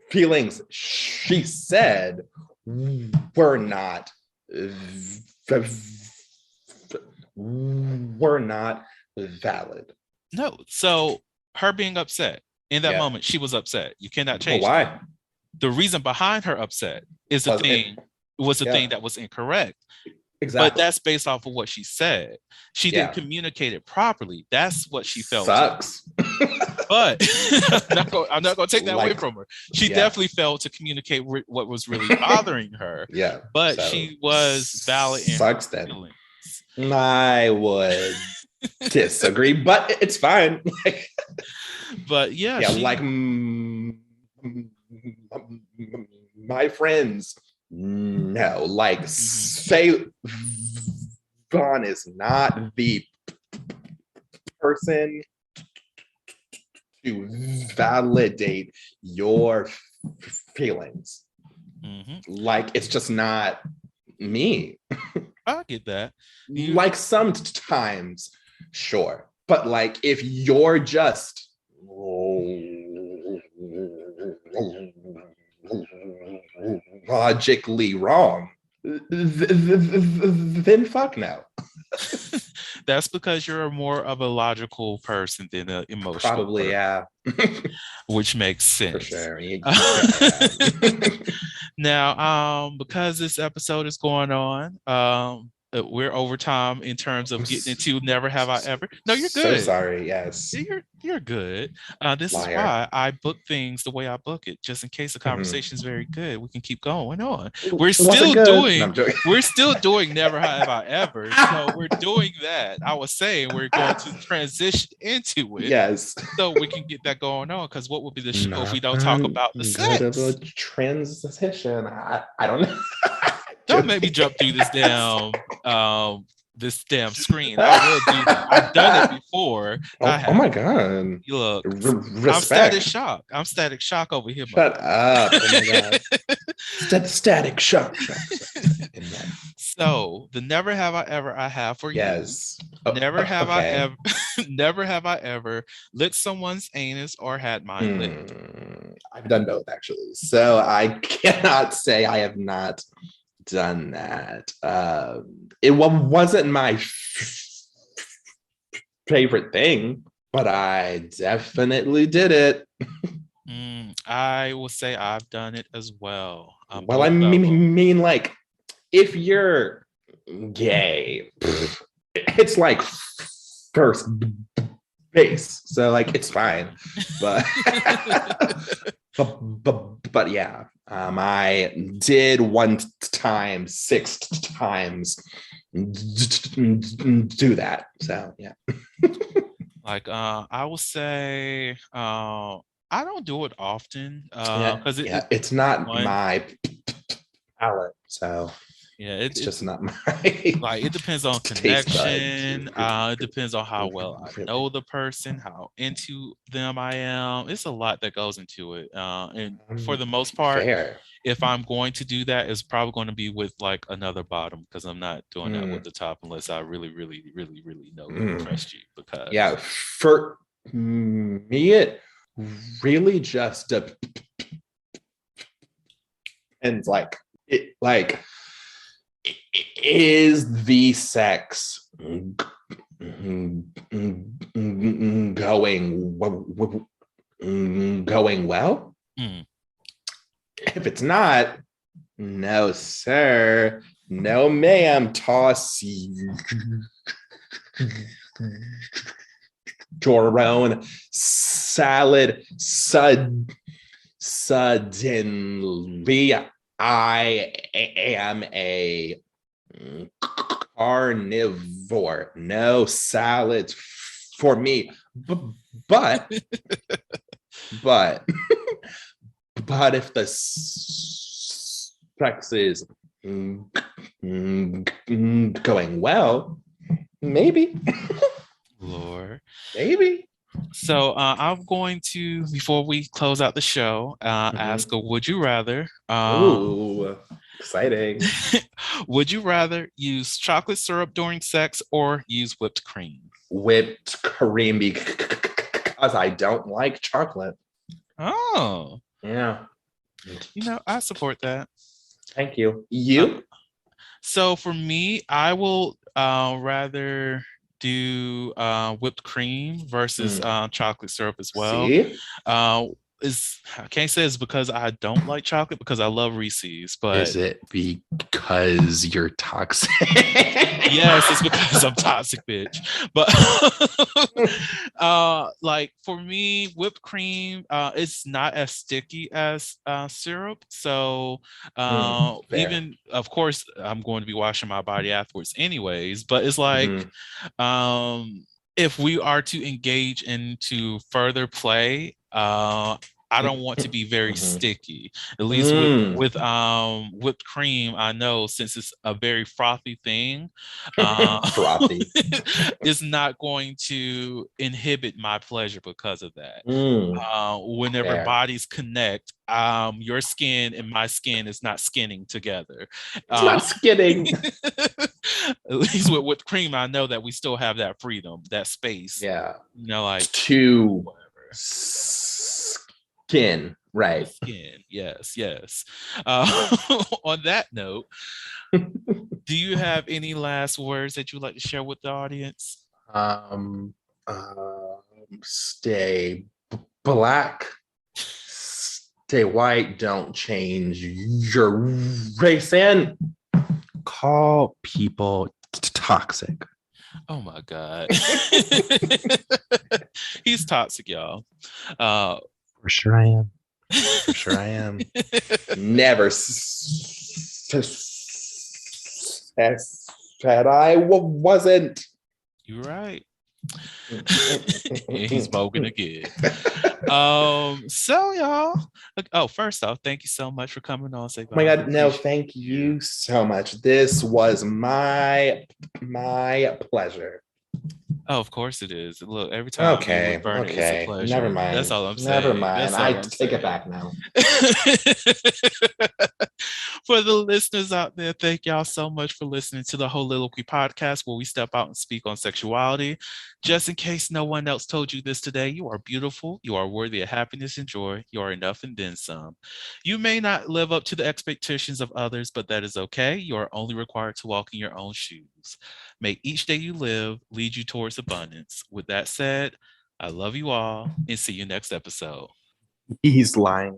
feelings she said were not were not valid. No. So her being upset in that Yeah. moment, she was upset. You cannot Well, change why? that. The reason behind her upset is the Was it- thing was the yeah. thing that was incorrect. But Exactly. that's based off of what she said. She Yeah. didn't communicate it properly. That's what she felt. Sucks. But I'm not going to take that away Like, from her. She yeah. definitely failed to communicate what was really bothering her. Yeah. But so she was valid in her sucks then. feelings. I would disagree, but it's fine. Like, But yeah, yeah, like my friends, no, like say Vaughn is not the person to validate your feelings. Like, it's just not me. I get that. Like, sometimes, sure, but like if you're just logically wrong, then fuck no. That's because you're more of a logical person than an emotional Probably, person, yeah. which makes sense. For sure. Yeah. Now, because this episode is going on, we're over time in terms of getting into Never Have I Ever. No, you're good. So sorry. Yes. You're good. This Liar. is why I book things the way I book it, just in case the conversation is very good. We can keep going on. We're still doing Never Have I Ever. So we're doing that. I was saying we're going to transition into it. Yes. So we can get that going on. Because what would be the show if we don't talk about the sex? Transition. I don't know. Don't make me jump through this damn screen. I will do that. I've done it before. Oh my god! Look, Respect. I'm static shock over here. Shut up! Oh my god! Static shock. So the Never Have I Ever I have for yes. you. Never have I ever. Never have I ever licked someone's anus or had mine licked. I've done both actually, so I cannot say I have not done that. It wasn't my favorite thing, but I definitely did it. I will say I've done it as well. Well, I mean, like, if you're gay, it's like first base, so like it's fine. But but yeah, I did one time 6 times do that. So yeah. Like I will say I don't do it often because it's not my palate. So yeah, it's just not my like it depends on connection. It depends on how well I know the person, how into them I am. It's a lot that goes into it. And for the most part, if I'm going to do that, it's probably going to be with like another bottom because I'm not doing that with the top unless I really know and trust you. Because yeah, for me, it really just depends. Like it, like. Is the sex going well? If it's not, no sir, no ma'am, toss your own salad suddenly. I am a carnivore. No salads for me. But if the sex is going well, maybe. Lord. Maybe. So I'm going to, before we close out the show, ask a would you rather. Ooh, exciting. Would you rather use chocolate syrup during sex or use whipped cream? Whipped cream because I don't like chocolate. Oh. Yeah. You know, I support that. Thank you. You? So for me, I will rather do whipped cream versus chocolate syrup as well. See? Uh, I can't say it's because I don't like chocolate because I love Reese's, but Is it because you're toxic? yes, it's because I'm toxic, bitch. But like for me, whipped cream, it's not as sticky as syrup. So Fair. even of course I'm going to be washing my body afterwards anyways, but it's like Mhm. if we are to engage into further play, I don't want to be very Mhm. sticky. At least Mm. with whipped cream, I know since it's a very frothy thing, Frothy. it's not going to inhibit my pleasure because of that. Mm. Whenever Fair. bodies connect, your skin and my skin is not skinning together. It's not skidding. At least with whipped cream, I know that we still have that freedom, that space. Yeah. You know, like To whatever. skin. Right. Skin. Yes, yes. On that note, do you have any last words that you'd like to share with the audience? Um, stay black, stay white, don't change your race, and call people toxic. Oh my God. He's toxic, y'all. For sure I am. For sure I am. Never said I wasn't. You're right. He's smoking again. So y'all. Oh, first off, thank you so much for coming on. Say Oh my God, no, appreciate thank you so much. This was my pleasure. Oh, of course it is. Look, every time you Okay, with Vernon, it's a okay. pleasure. Never mind. That's all I'm Never saying. mind. That's all I I'm take it saying. back now. For the listeners out there, thank y'all so much for listening to the Holiloquy podcast, where we step out and speak on sexuality. Just in case no one else told you this today, you are beautiful. You are worthy of happiness and joy. You are enough and then some. You may not live up to the expectations of others, but that is okay. You are only required to walk in your own shoes. May each day you live lead you towards abundance. With that said, I love you all and see you next episode. He's lying.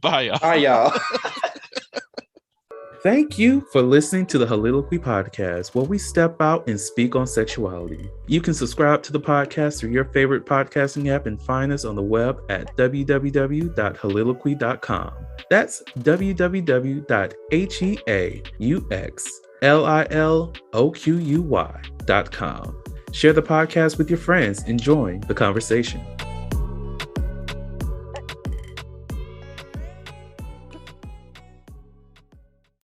Bye, y'all. Bye, y'all. Thank you for listening to the Holiloquy podcast, where we step out and speak on sexuality. You can subscribe to the podcast through your favorite podcasting app and find us on the web at www.holiloquy.com. That's www.heauxliloquy.com. Share the podcast with your friends and join the conversation.